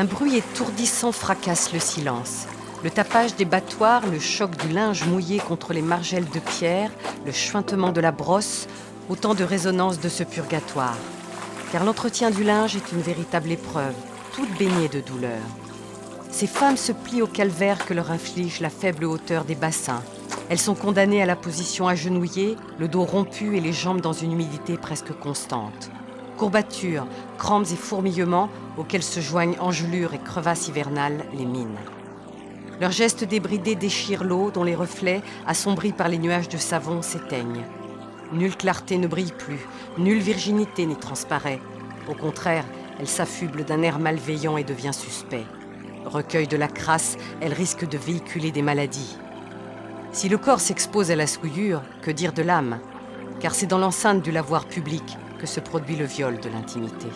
Un bruit étourdissant fracasse le silence. Le tapage des battoirs, le choc du linge mouillé contre les margelles de pierre, le chuintement de la brosse, autant de résonances de ce purgatoire. Car l'entretien du linge est une véritable épreuve, toute baignée de douleur. Ces femmes se plient au calvaire que leur inflige la faible hauteur des bassins. Elles sont condamnées à la position agenouillée, le dos rompu et les jambes dans une humidité presque constante. Courbatures, crampes et fourmillements auxquels se joignent engelures et crevasses hivernales les mines. Leurs gestes débridés déchirent l'eau dont les reflets, assombris par les nuages de savon, s'éteignent. Nulle clarté ne brille plus, nulle virginité n'y transparaît. Au contraire, elle s'affuble d'un air malveillant et devient suspect. Recueil de la crasse, elle risque de véhiculer des maladies. Si le corps s'expose à la souillure, que dire de l'âme? Car c'est dans l'enceinte du lavoir public que se produit le viol de l'intimité.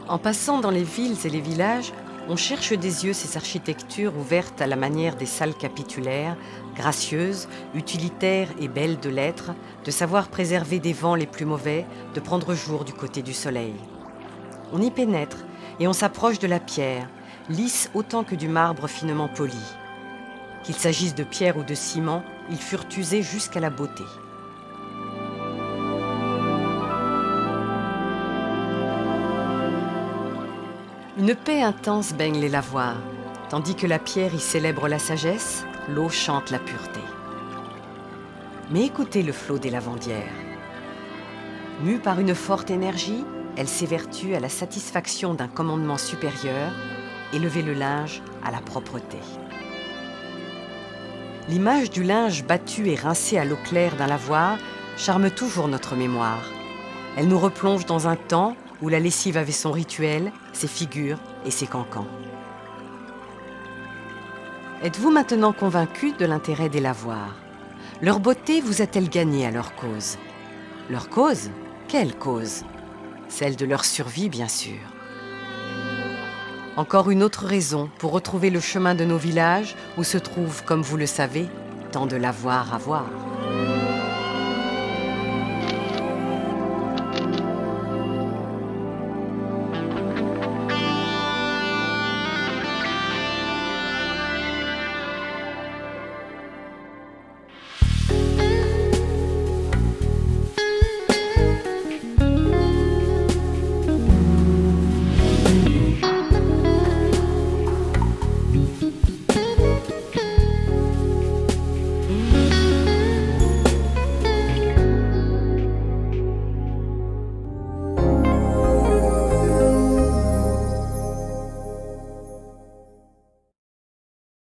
En passant dans les villes et les villages, on cherche des yeux ces architectures ouvertes à la manière des salles capitulaires, gracieuses, utilitaires et belles de l'être, de savoir préserver des vents les plus mauvais, de prendre jour du côté du soleil. On y pénètre et on s'approche de la pierre, lisse autant que du marbre finement poli. Qu'il s'agisse de pierre ou de ciment, ils furent usés jusqu'à la beauté. Une paix intense baigne les lavoirs, tandis que la pierre y célèbre la sagesse, l'eau chante la pureté. Mais écoutez le flot des lavandières. Mue par une forte énergie, elle s'évertue à la satisfaction d'un commandement supérieur, élever le linge à la propreté. L'image du linge battu et rincé à l'eau claire d'un lavoir charme toujours notre mémoire. Elle nous replonge dans un temps où la lessive avait son rituel, ses figures et ses cancans. Êtes-vous maintenant convaincu de l'intérêt des lavoirs? Leur beauté vous a-t-elle gagné à leur cause? Leur cause? Quelle cause? Celle de leur survie, bien sûr. Encore une autre raison pour retrouver le chemin de nos villages où se trouve, comme vous le savez, tant de lavoirs à voir.